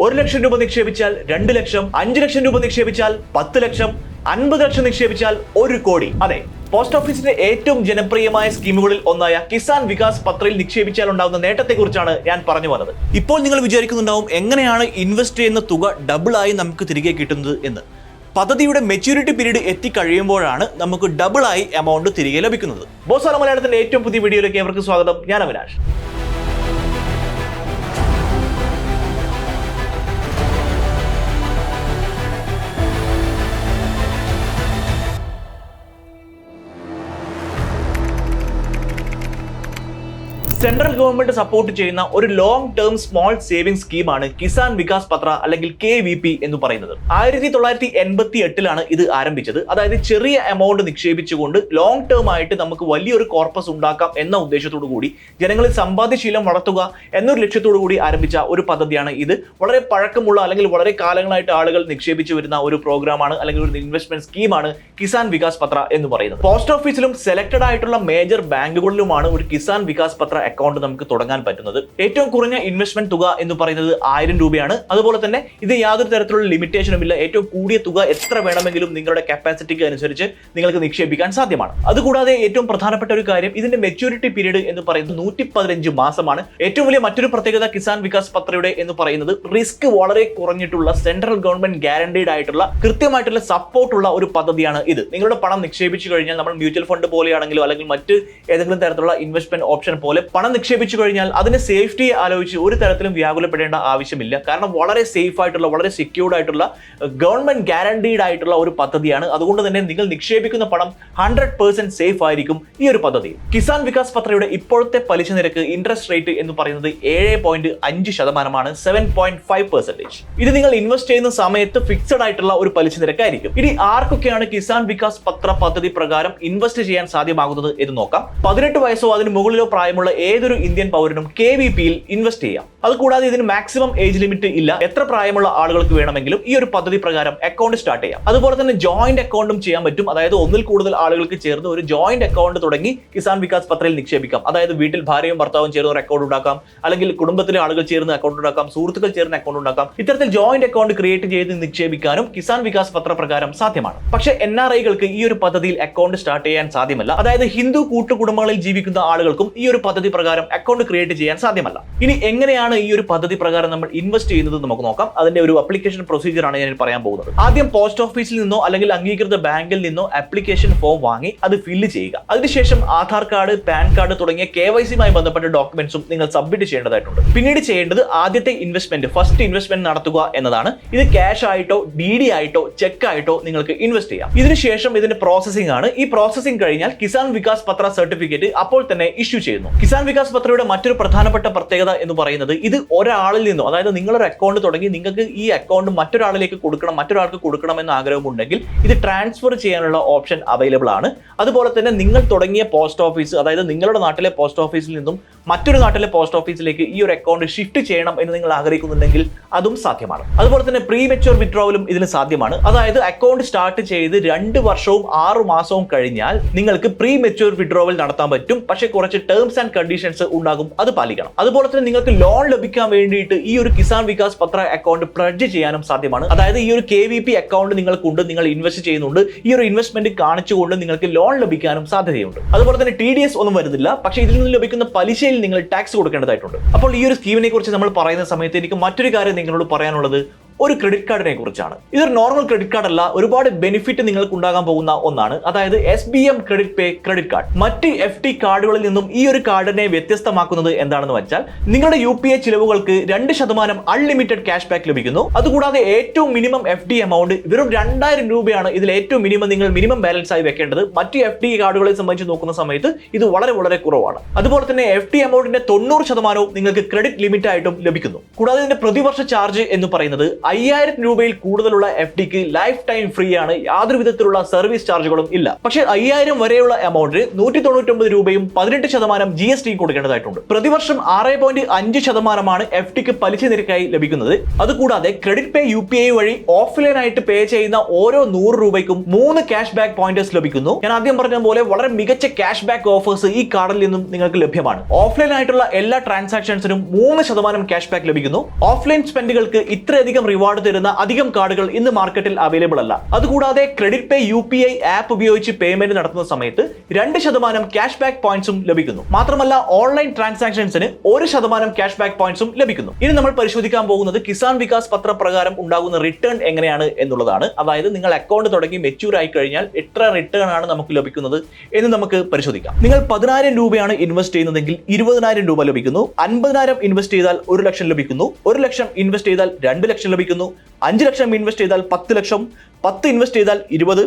1 ലക്ഷം രൂപ നിക്ഷേപിച്ചാൽ 2 ലക്ഷം, 5 ലക്ഷം രൂപ നിക്ഷേപിച്ചാൽ 10 ലക്ഷം, 50 ലക്ഷം നിക്ഷേപിച്ചാൽ 1 കോടി. അതെ, പോസ്റ്റ് ഓഫീസിന്റെ ഏറ്റവും ജനപ്രിയമായ സ്കീമുകളിൽ ഒന്നായ കിസാൻ വികാസ് പത്രയിൽ നിക്ഷേപിച്ചാൽ ഉണ്ടാകുന്ന നേട്ടത്തെക്കുറിച്ചാണ് ഞാൻ പറഞ്ഞു വന്നത്. ഇപ്പോൾ നിങ്ങൾ വിചാരിക്കുന്നുണ്ടാവും എങ്ങനെയാണ് ഇൻവെസ്റ്റ് ചെയ്യുന്ന തുക ഡബിളായി നമുക്ക് തിരികെ കിട്ടുന്നത് എന്ന്. പദ്ധതിയുടെ മെച്യൂരിറ്റി പീരീഡ് എത്തിക്കഴിയുമ്പോഴാണ് നമുക്ക് ഡബിളായി എമൗണ്ട് തിരികെ ലഭിക്കുന്നത്. ബോസാല മലയാളത്തിന്റെ ഏറ്റവും പുതിയ വീഡിയോയിലേക്ക് ഏവർക്ക് സ്വാഗതം. ഞാൻ അവിനാഷ്. സെൻട്രൽ ഗവൺമെന്റ് സപ്പോർട്ട് ചെയ്യുന്ന ഒരു ലോങ് ടേം സ്മോൾ സേവിംഗ് സ്കീമാണ് കിസാൻ വികാസ് പത്ര അല്ലെങ്കിൽ KVP എന്ന് പറയുന്നത്. 1988 ഇത് ആരംഭിച്ചത്. അതായത് ചെറിയ എമൗണ്ട് നിക്ഷേപിച്ചുകൊണ്ട് ലോങ് ടേം ആയിട്ട് നമുക്ക് വലിയൊരു കോർപ്പസ് ഉണ്ടാക്കാം എന്ന ഉദ്ദേശത്തോടു കൂടി ജനങ്ങളിൽ സമ്പാദ്യശീലം വളർത്തുക എന്നൊരു ലക്ഷ്യത്തോടു കൂടി ആരംഭിച്ച ഒരു പദ്ധതിയാണ് ഇത്. വളരെ പഴക്കമുള്ള അല്ലെങ്കിൽ വളരെ കാലങ്ങളായിട്ട് ആളുകൾ നിക്ഷേപിച്ചു വരുന്ന ഒരു പ്രോഗ്രാമാണ് അല്ലെങ്കിൽ ഒരു ഇൻവെസ്റ്റ്മെന്റ് സ്കീമാണ് കിസാൻ വികാസ് പത്ര എന്ന് പറയുന്നത്. പോസ്റ്റ് ഓഫീസിലും സെലക്ടഡ് ആയിട്ടുള്ള മേജർ ബാങ്കുകളിലുമാണ് ഒരു കിസാൻ വികാസ് പത്ര അക്കൗണ്ട് നമുക്ക് തുടങ്ങാൻ പറ്റുന്നത്. ഏറ്റവും കുറഞ്ഞ ഇൻവെസ്റ്റ്മെന്റ് തുക എന്ന് പറയുന്നത് 1000 രൂപയാണ്. അതുപോലെ തന്നെ ഇത് യാതൊരു തരത്തിലുള്ള ലിമിറ്റേഷനും ഇല്ല. ഏറ്റവും കൂടിയ തുക എത്ര വേണമെങ്കിലും നിങ്ങളുടെ കപ്പാസിറ്റിക്ക് അനുസരിച്ച് നിങ്ങൾക്ക് നിക്ഷേപിക്കാൻ സാധ്യമാണ്. അതുകൂടാതെ ഏറ്റവും പ്രധാനപ്പെട്ട ഒരു കാര്യം, ഇതിന്റെ മെച്യൂരിറ്റി പീരീഡ് എന്ന് പറയുന്നത് 115 മാസമാണ്. ഏറ്റവും വലിയ മറ്റൊരു പ്രത്യേകത കിസാൻ വികാസ് പത്രയുടെ എന്ന് പറയുന്നത് റിസ്ക് വളരെ കുറഞ്ഞിട്ടുള്ള സെൻട്രൽ ഗവൺമെന്റ് ഗ്യാരണ്ടീഡ് ആയിട്ടുള്ള കൃത്യമായിട്ടുള്ള സപ്പോർട്ടുള്ള ഒരു പദ്ധതിയാണ് ഇത്. നിങ്ങളുടെ പണം നിക്ഷേപിച്ചു കഴിഞ്ഞാൽ നമ്മൾ മ്യൂച്വൽ ഫണ്ട് പോലെയാണെങ്കിലോ അല്ലെങ്കിൽ മറ്റ് ഏതെങ്കിലും തരത്തിലുള്ള ഇൻവെസ്റ്റ്മെന്റ് ഓപ്ഷൻ പോലെ പണം നിക്ഷേപിച്ചു കഴിഞ്ഞാൽ അതിന്റെ സേഫ്റ്റിയെ ആലോചിച്ച് ഒരു തരത്തിലും വ്യാകുലപ്പെടേണ്ട ആവശ്യമില്ല. കാരണം വളരെ സേഫ് ആയിട്ടുള്ള, വളരെ സെക്യൂർഡ് ആയിട്ടുള്ള, ഗവൺമെന്റ് ഗ്യാരണ്ടീഡ് ആയിട്ടുള്ള ഒരു പദ്ധതിയാണ്. അതുകൊണ്ട് തന്നെ നിങ്ങൾ നിക്ഷേപിക്കുന്ന പണം 100% സേഫ് ആയിരിക്കും ഈ ഒരു പദ്ധതി. കിസാൻ വികാസ് പത്രയുടെ ഇപ്പോഴത്തെ പലിശ നിരക്ക്, ഇൻട്രസ്റ്റ് റേറ്റ് എന്ന് പറയുന്നത് 7.5%, 7.5%. ഇത് നിങ്ങൾ ഇൻവെസ്റ്റ് ചെയ്യുന്ന സമയത്ത് ഫിക്സഡ് ആയിട്ടുള്ള ഒരു പലിശ നിരക്കായിരിക്കും. ഇനി ആർക്കൊക്കെയാണ് കിസാൻ വികാസ് പത്ര പദ്ധതി പ്രകാരം ഇൻവെസ്റ്റ് ചെയ്യാൻ സാധ്യമാകുന്നത് എന്ന് നോക്കാം. 18 വയസ്സോ അതിന് മുകളിലോ പ്രായമുള്ള ഏതൊരു ഇന്ത്യൻ പൗരനും KVPയിൽ ഇൻവെസ്റ്റ് ചെയ്യാം. അതുകൂടാതെ ഇതിന് മാക്സിമം ഏജ് ലിമിറ്റ് ഇല്ല. എത്ര പ്രായമുള്ള ആളുകൾക്ക് വേണമെങ്കിലും ഈ ഒരു പദ്ധതി പ്രകാരം അക്കൗണ്ട് സ്റ്റാർട്ട് ചെയ്യാം. അതുപോലെ തന്നെ ജോയിന്റ് അക്കൗണ്ടും ചെയ്യാൻ പറ്റും. അതായത് ഒന്നിൽ കൂടുതൽ ആളുകൾക്ക് ചേർന്ന് ഒരു ജോയിന്റ് അക്കൗണ്ട് തുടങ്ങി കിസാൻ വികാസ് പത്രയിൽ നിക്ഷേപിക്കാം. അതായത് വീട്ടിൽ ഭാര്യയും ഭർത്താവും ചേർന്ന് ഒരു അക്കൗണ്ട് ഉണ്ടാക്കാം, അല്ലെങ്കിൽ കുടുംബത്തിലെ ആളുകൾ ചേർന്ന് അക്കൗണ്ട് ഉണ്ടാക്കാം, സുഹൃത്തുക്കൾ ചേർന്ന് അക്കൗണ്ട് ഉണ്ടാക്കാം. ഇത്തരത്തിൽ ജോയിന്റ് അക്കൗണ്ട് ക്രിയേറ്റ് ചെയ്ത് നിക്ഷേപിക്കാനും കിസാൻ വികാസ് പത്ര പ്രകാരം സാധ്യമാണ്. പക്ഷേ NRIകൾക്ക് ഈ ഒരു പദ്ധതിയിൽ അക്കൗണ്ട് സ്റ്റാർട്ട് ചെയ്യാൻ സാധ്യമല്ല. അതായത് ഹിന്ദു കൂട്ടുകുടുംബങ്ങളിൽ ജീവിക്കുന്ന ആളുകൾക്കും ഈ ഒരു പദ്ധതി പ്രകാരം അക്കൗണ്ട് ക്രിയേറ്റ് ചെയ്യാൻ സാധ്യമല്ല. ഇനി എങ്ങനെയാണ് ഈ ഒരു പദ്ധതി പ്രകാരം നമ്മൾ ഇൻവെസ്റ്റ് ചെയ്യുന്നത് നമുക്ക് നോക്കാം. അതിന്റെ ഒരു അപ്ലിക്കേഷൻ പ്രൊസീജിയർ ആണ് ഞാൻ പറയാൻ പോകുന്നത്. ആദ്യം പോസ്റ്റ് ഓഫീസിൽ നിന്നോ അല്ലെങ്കിൽ അംഗീകൃത ബാങ്കിൽ നിന്നോ ആപ്ലിക്കേഷൻ ഫോം വാങ്ങി അത് ഫില്ല് ചെയ്യുക. അതിനുശേഷം ആധാർ കാർഡ്, പാൻ കാർഡ് തുടങ്ങിയ KYCയുമായി ബന്ധപ്പെട്ട ഡോക്യുമെന്റ്സും നിങ്ങൾ സബ്മിറ്റ് ചെയ്യേണ്ടതായിട്ടുണ്ട്. പിന്നീട് ചെയ്യേണ്ടത് ആദ്യത്തെ ഇൻവെസ്റ്റ്മെന്റ്, ഫസ്റ്റ് ഇൻവെസ്റ്റ്മെന്റ് നടത്തുക എന്നതാണ്. ഇത് ക്യാഷ് ആയിട്ടോ DD ആയിട്ടോ ചെക്ക് ആയിട്ടോ നിങ്ങൾക്ക് ഇൻവെസ്റ്റ് ചെയ്യാം. ഇതിനുശേഷം ഇതിന്റെ പ്രോസസിംഗ് ആണ്. ഈ പ്രോസസിംഗ് കഴിഞ്ഞാൽ കിസാൻ വികാസ് പത്ര സർട്ടിഫിക്കറ്റ് അപ്പോൾ തന്നെ ഇഷ്യൂ ചെയ്യുന്നു. കിസാൻ വികാസ് പത്രയുടെ മറ്റൊരു പ്രധാനപ്പെട്ട പ്രത്യേകത എന്ന് പറയുന്നത്, ഇത് ഒരാളിൽ നിന്നോ, അതായത് നിങ്ങളൊരു അക്കൗണ്ട് തുടങ്ങി നിങ്ങൾക്ക് ഈ അക്കൗണ്ട് മറ്റൊരാളിലേക്ക് കൊടുക്കണം, മറ്റൊരാൾക്ക് കൊടുക്കണം എന്ന ആഗ്രഹമുണ്ടെങ്കിൽ ഇത് ട്രാൻസ്ഫർ ചെയ്യാനുള്ള ഓപ്ഷൻ അവൈലബിൾ ആണ്. അതുപോലെ തന്നെ നിങ്ങൾ തുടങ്ങിയ പോസ്റ്റ് ഓഫീസ്, അതായത് നിങ്ങളുടെ നാട്ടിലെ പോസ്റ്റ് ഓഫീസിൽ നിന്നും മറ്റൊരു നാട്ടിലെ പോസ്റ്റ് ഓഫീസിലേക്ക് ഈ ഒരു അക്കൗണ്ട് ഷിഫ്റ്റ് ചെയ്യണം എന്ന് നിങ്ങൾ ആഗ്രഹിക്കുന്നുണ്ടെങ്കിൽ അതും സാധ്യമാണ്. അതുപോലെ തന്നെ പ്രീ മെച്യൂർ വിത്ഡ്രോവലും ഇതിന് സാധ്യമാണ്. അതായത് അക്കൗണ്ട് സ്റ്റാർട്ട് ചെയ്ത് 2 വർഷവും 6 മാസവും കഴിഞ്ഞാൽ നിങ്ങൾക്ക് പ്രീ മെച്യൂർ വിത്ഡ്രോവൽ നടത്താൻ പറ്റും. പക്ഷേ കുറച്ച് ടേംസ് ആൻഡ് കണ്ടീഷൻസ് ഉണ്ടാകും, അത് പാലിക്കണം. അതുപോലെ തന്നെ നിങ്ങൾക്ക് ലോൺ ലഭിക്കാൻ വേണ്ടിയിട്ട് ഈ ഒരു കിസാൻ വികാസ് പത്ര അക്കൗണ്ട് പ്ലഡ്ജ് ചെയ്യാനും സാധ്യമാണ്. അതായത് ഈ ഒരു KVP അക്കൗണ്ട് നിങ്ങൾക്കുണ്ട്, നിങ്ങൾ ഇൻവെസ്റ്റ് ചെയ്യുന്നുണ്ട്, ഈ ഒരു ഇൻവെസ്റ്റ്മെന്റ് കാണിച്ചുകൊണ്ട് നിങ്ങൾക്ക് ലോൺ ലഭിക്കാനും സാധ്യതയുണ്ട്. അതുപോലെ തന്നെ TDS ഒന്നും വരുന്നില്ല. പക്ഷേ ഇതിൽ നിന്ന് ലഭിക്കുന്ന പലിശയിൽ നിങ്ങൾ ടാക്സ് കൊടുക്കേണ്ടതായിട്ടുണ്ട്. അപ്പോൾ ഈ ഒരു സ്കീമിനെ കുറിച്ച് നമ്മൾ പറയുന്ന സമയത്ത് എനിക്ക് മറ്റൊരു കാര്യം നിങ്ങളോട് പറയാനുള്ളത് ഒരു ക്രെഡിറ്റ് കാർഡിനെ കുറിച്ചാണ്. ഇതൊരു നോർമൽ ക്രെഡിറ്റ് കാർഡ് അല്ല, ഒരുപാട് ബെനിഫിറ്റ് നിങ്ങൾക്ക് ഉണ്ടാകാൻ പോകുന്ന ഒന്നാണ്. അതായത് SBM ക്രെഡിറ്റ് പേ ക്രെഡിറ്റ് കാർഡ്. മറ്റ് FD കാർഡുകളിൽ നിന്നും ഈ ഒരു കാർഡിനെ വ്യത്യസ്തമാക്കുന്നത് എന്താണെന്ന് വെച്ചാൽ, നിങ്ങളുടെ UPI ചിലവുകൾക്ക് 2% അൺലിമിറ്റഡ് ക്യാഷ് ബാക്ക് ലഭിക്കുന്നു. അതുകൂടാതെ ഏറ്റവും മിനിമം FD എമൗണ്ട് വെറും 2000 രൂപയാണ്. ഇതിൽ ഏറ്റവും നിങ്ങൾ മിനിമം ബാലൻസ് ആയി വെക്കേണ്ടത്. മറ്റ് FD കാർഡുകളെ സംബന്ധിച്ച് നോക്കുന്ന സമയത്ത് ഇത് വളരെ വളരെ കുറവാണ്. അതുപോലെ തന്നെ FD എമൗണ്ടിന്റെ 90% നിങ്ങൾക്ക് ക്രെഡിറ്റ് ലിമിറ്റ് ആയിട്ടും ലഭിക്കുന്നു. കൂടാതെ ഇതിന്റെ പ്രതിവർഷ ചാർജ് എന്ന് പറയുന്നത് 5000 രൂപയിൽ കൂടുതലുള്ള FDക്ക് ലൈഫ് ടൈം ഫ്രീ ആണ്, യാതൊരു വിധത്തിലുള്ള സർവീസ് ചാർജുകളും ഇല്ല. പക്ഷേ 5000 വരെയുള്ള എമൗണ്ടിന് 199 രൂപയും 18% GST കൊടുക്കേണ്ടതായിട്ടുണ്ട്. പ്രതിവർഷം 6.5% FDക്ക് പലിശ നിരക്കായി ലഭിക്കുന്നത്. അതുകൂടാതെ ക്രെഡിറ്റ് പേ UPI വഴി ഓഫ്ലൈൻ ആയിട്ട് പേ ചെയ്യുന്ന ഓരോ 100 രൂപയ്ക്കും 3 ക്യാഷ് ബാക്ക് പോയിന്റേഴ്സ് ലഭിക്കുന്നു. ഞാൻ ആദ്യം പറഞ്ഞ പോലെ വളരെ മികച്ച ക്യാഷ് ബാക്ക് ഓഫേഴ്സ് ഈ കാർഡിൽ നിന്നും നിങ്ങൾക്ക് ലഭ്യമാണ്. ഓഫ്ലൈൻ ആയിട്ടുള്ള എല്ലാ ട്രാൻസാക്ഷൻസിനും 3% ക്യാഷ് ബാക്ക് ലഭിക്കുന്നു. ഓഫ്ലൈൻ സ്പെൻഡുകൾക്ക് ഇത്രയധികം റിവാർഡ് തരുന്ന അധികം കാർഡുകൾ ഇന്ന് മാർക്കറ്റിൽ അവൈലബിൾ അല്ല. അതുകൂടാതെ ക്രെഡിറ്റ് പേ UPI ആപ്പ് ഉപയോഗിച്ച് പേയ്മെന്റ് നടത്തുന്ന സമയത്ത് 2% ക്യാഷ് ബാക്ക് പോയിന്റ്സും ലഭിക്കുന്നു. മാത്രമല്ല ഓൺലൈൻ ട്രാൻസാക്ഷൻസിന് 1% ക്യാഷ് ബാക്ക് പോയിന്റ്സും ലഭിക്കുന്നു. ഇനി നമ്മൾ പരിശോധിക്കാൻ പോകുന്നത് കിസാൻ വികാസ് പത്ര പ്രകാരം ഉണ്ടാകുന്ന റിട്ടേൺ എങ്ങനെയാണ് എന്നുള്ളതാണ്. അതായത് നിങ്ങൾ അക്കൗണ്ട് തുടങ്ങി മെച്യൂർ ആയി കഴിഞ്ഞാൽ എത്ര റിട്ടേൺ ആണ് നമുക്ക് ലഭിക്കുന്നത് എന്ന് നമുക്ക് പരിശോധിക്കാം. നിങ്ങൾ 10000 രൂപയാണ് ഇൻവെസ്റ്റ് ചെയ്യുന്നതെങ്കിൽ 20000 രൂപ ലഭിക്കുന്നു. 50000 ഇൻവെസ്റ്റ് ചെയ്താൽ 1 ലക്ഷം ലഭിക്കുന്നു. 1 ലക്ഷം ഇൻവെസ്റ്റ് ചെയ്താൽ 2 ലക്ഷം ലഭിക്കുന്നു. 5 ലക്ഷം ഇൻവെസ്റ്റ് ചെയ്താൽ 10 ലക്ഷം. 10 ഇൻവെസ്റ്റ് ചെയ്താൽ 20.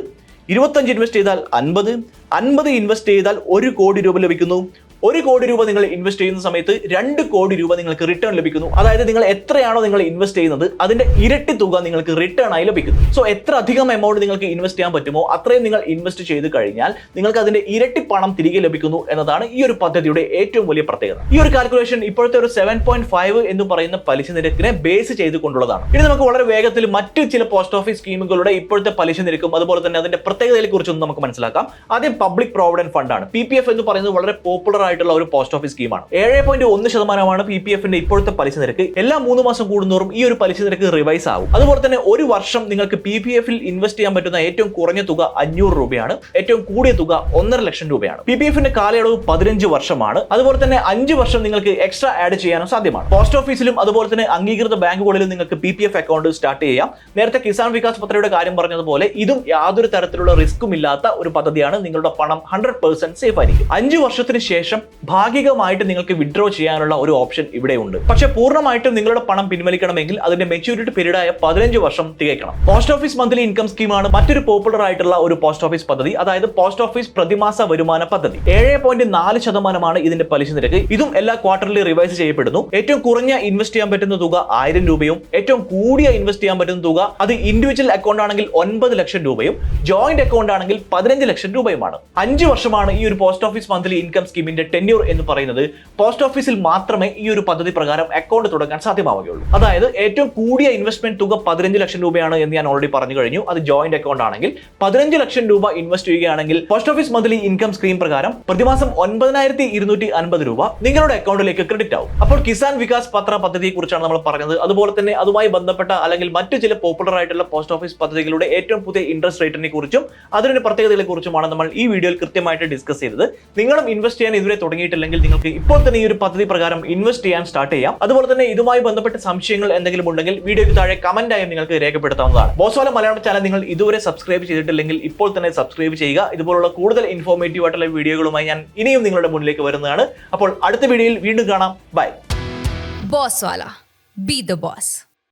25 ഇൻവെസ്റ്റ് ചെയ്താൽ 50. 50 ഇൻവെസ്റ്റ് ചെയ്താൽ 1 കോടി രൂപ ലഭിക്കുന്നു. 1 കോടി രൂപ നിങ്ങൾ ഇൻവെസ്റ്റ് ചെയ്യുന്ന സമയത്ത് 2 കോടി രൂപ നിങ്ങൾക്ക് റിട്ടേൺ ലഭിക്കുന്നു. അതായത് നിങ്ങൾ എത്രയാണോ നിങ്ങൾ ഇൻവെസ്റ്റ് ചെയ്യുന്നത് അതിന്റെ ഇരട്ടി തുക നിങ്ങൾക്ക് റിട്ടേൺ ആയി ലഭിക്കുന്നു. സോ എത്ര അധികം എമൗണ്ട് നിങ്ങൾക്ക് ഇൻവെസ്റ്റ് ചെയ്യാൻ പറ്റുമോ അത്രയും നിങ്ങൾ ഇൻവെസ്റ്റ് ചെയ്ത് കഴിഞ്ഞാൽ നിങ്ങൾക്ക് അതിന്റെ ഇരട്ടി പണം തിരികെ ലഭിക്കുന്നു എന്നതാണ് ഈ ഒരു പദ്ധതിയുടെ ഏറ്റവും വലിയ പ്രത്യേകത. ഈ ഒരു കാൽക്കുലേഷൻ ഇപ്പോഴത്തെ ഒരു 7.5 എന്ന് പറയുന്ന പലിശ നിരക്കിനെ ബേസ് ചെയ്തുകൊണ്ടുള്ളതാണ്. ഇനി നമുക്ക് വളരെ വേഗത്തിൽ മറ്റു ചില പോസ്റ്റ് ഓഫീസ് സ്കീമുകളുടെ ഇപ്പോഴത്തെ പലിശ നിരക്കും അതുപോലെ തന്നെ അതിന്റെ പ്രത്യേകതയെ കുറിച്ചൊന്നും നമുക്ക് മനസ്സിലാക്കാം. ആദ്യം പബ്ലിക് പ്രോവിഡന്റ് ഫണ്ട് ആണ്. PPF എന്ന് പറയുന്നത് വളരെ പോപ്പുലർ ആയിട്ടുള്ള ഒരു പോസ്റ്റ് ഓഫീസ് സ്കീമാണ്. 7.1% PPFന്റെ ഇപ്പോഴത്തെ പലിശ നിരക്ക്. എല്ലാ 3 മാസം കൂടുന്നോറും ഈ ഒരു പലിശ നിരക്ക് റിവൈസ് ആവും. അതുപോലെ തന്നെ ഒരു വർഷം നിങ്ങൾക്ക് PPFൽ ഇൻവെസ്റ്റ് ചെയ്യാൻ പറ്റുന്ന ഏറ്റവും കുറഞ്ഞ തുക 500 രൂപയാണ്. ഏറ്റവും കൂടിയ തുക 1.5 ലക്ഷം രൂപയാണ്. PPFന്റെ കാലയളവ് 15 വർഷമാണ്. അതുപോലെ തന്നെ 5 വർഷം നിങ്ങൾക്ക് എക്സ്ട്രാ ആഡ് ചെയ്യാനും സാധ്യമാണ്. പോസ്റ്റ് ഓഫീസിലും അതുപോലെ തന്നെ അംഗീകൃത ബാങ്കുകളിലും നിങ്ങൾക്ക് PPF അക്കൗണ്ട് സ്റ്റാർട്ട് ചെയ്യാം. നേരത്തെ കിസാൻ വികാസ് പത്രയുടെ കാര്യം പറഞ്ഞതുപോലെ ഇതും യാതൊരു തരത്തിലുള്ള റിസ്ക്കും ഇല്ലാത്ത ഒരു പദ്ധതിയാണ്. നിങ്ങളുടെ പണം 100% സേഫ് ആയിരിക്കും. 5 വർഷത്തിന് ശേഷം ഭാഗികമായിട്ട് നിങ്ങൾക്ക് വിഡ്രോ ചെയ്യാനുള്ള ഒരു ഓപ്ഷൻ ഇവിടെ ഉണ്ട്. പക്ഷേ പൂർണ്ണമായിട്ടും നിങ്ങളുടെ പണം പിൻവലിക്കണമെങ്കിൽ അതിന്റെ മെച്യൂരിറ്റി പീരീഡായ 15 വർഷം തികയ്ക്കണം. പോസ്റ്റ് ഓഫീസ് മന്ത്ലി ഇൻകം സ്കീമാണ് മറ്റൊരു പോപ്പുലർ ആയിട്ടുള്ള ഒരു പോസ്റ്റ് ഓഫീസ് പദ്ധതി. അതായത് പോസ്റ്റ് ഓഫീസ് പ്രതിമാസ വരുമാന പദ്ധതി. 7.4% ഇതിന്റെ പലിശ നിരക്ക്. ഇതും എല്ലാ ക്വാർട്ടറിലും റിവൈസ് ചെയ്യപ്പെടുന്നു. ഏറ്റവും കുറഞ്ഞ ഇൻവെസ്റ്റ് ചെയ്യാൻ പറ്റുന്ന തുക 1000 രൂപയും ഏറ്റവും കൂടിയ ഇൻവെസ്റ്റ് ചെയ്യാൻ പറ്റുന്ന തുക അത് ഇൻഡിവിജ്വൽ അക്കൗണ്ട് ആണെങ്കിൽ 9 ലക്ഷം രൂപയും ജോയിന്റ് അക്കൗണ്ട് ആണെങ്കിൽ 15 ലക്ഷം രൂപയുമാണ്. 5 വർഷമാണ് ഈ ഒരു പോസ്റ്റ് ഓഫീസ് മന്ത്ലി ഇൻകം സ്കീമിന്റെ ടെന്യൂർ എന്ന് പറയുന്നത്. പോസ്റ്റ് ഓഫീസിൽ മാത്രമേ ഈ ഒരു പദ്ധതി പ്രകാരം അക്കൗണ്ട് തുടങ്ങാൻ സാധ്യമാവുകയുള്ളൂ. അതായത് ഏറ്റവും കൂടിയ ഇൻവെസ്റ്റ്മെന്റ് തുക 15 ലക്ഷം രൂപയാണ് എന്ന് ഞാൻ ഓൾറെഡി പറഞ്ഞു കഴിഞ്ഞു. അത് ജോയിന്റ് അക്കൗണ്ട് ആണെങ്കിൽ 15 ലക്ഷം രൂപ ഇൻവെസ്റ്റ് ചെയ്യുകയാണെങ്കിൽ post office monthly income scheme പ്രകാരം പ്രതിമാസം 9250 രൂപ നിങ്ങളുടെ അക്കൗണ്ടിലേക്ക് ക്രെഡിറ്റ് ആവും. അപ്പോൾ കിസാൻ വികാസ് പത്ര പദ്ധതിയെ കുറിച്ചാണ് നമ്മൾ പറഞ്ഞത്. അതുപോലെ തന്നെ അതുമായി ബന്ധപ്പെട്ട അല്ലെങ്കിൽ മറ്റു ചില പോപ്പുലർ ആയിട്ടുള്ള പോസ്റ്റ് ഓഫീസ് പദ്ധതികളുടെ ഏറ്റവും പുതിയ ഇൻട്രസ്റ്റ് റേറ്റിനെ കുറിച്ചും അതിന്റെ പ്രത്യേകതകളെ കുറിച്ചുമാണ് നമ്മൾ ഈ വീഡിയോയിൽ കൃത്യമായിട്ട് ഡിസ്കസ് ചെയ്തത്. നിങ്ങളും ഇൻവെസ്റ്റ് ചെയ്യാൻ ഇതുവരെ തുടങ്ങിയിട്ടില്ലെങ്കിൽ നിങ്ങൾക്ക് ഇപ്പോൾ തന്നെ ഈ ഒരു പദ്ധതി പ്രകാരം ഇൻവെസ്റ്റ് ചെയ്യാൻ സ്റ്റാർട്ട് ചെയ്യാം. അതുപോലെ തന്നെ ഇതുമായി ബന്ധപ്പെട്ട സംശയങ്ങൾ എന്തെങ്കിലും ഉണ്ടെങ്കിൽ വീഡിയോയ്ക്ക് താഴെ കമന്റ് ആയി നിങ്ങൾക്ക് രേഖപ്പെടുത്താവുന്നതാണ്. ബോസ്വാല മലയാളം ചാനൽ നിങ്ങൾ ഇതുവരെ സബ്സ്ക്രൈബ് ചെയ്തിട്ടില്ലെങ്കിൽ ഇപ്പോൾ തന്നെ സബ്സ്ക്രൈബ് ചെയ്യുക. ഇതുപോലുള്ള കൂടുതൽ ഇൻഫോർമേറ്റീവ് ആയിട്ടുള്ള വീഡിയോകളുമായി ഞാൻ ഇനിയും നിങ്ങളുടെ മുന്നിലേക്ക് വരുന്നതാണ്. അപ്പോൾ അടുത്ത വീഡിയോയിൽ വീണ്ടും കാണാം. ബൈ. ബോസ്വാല, ബി ദ ബോസ്.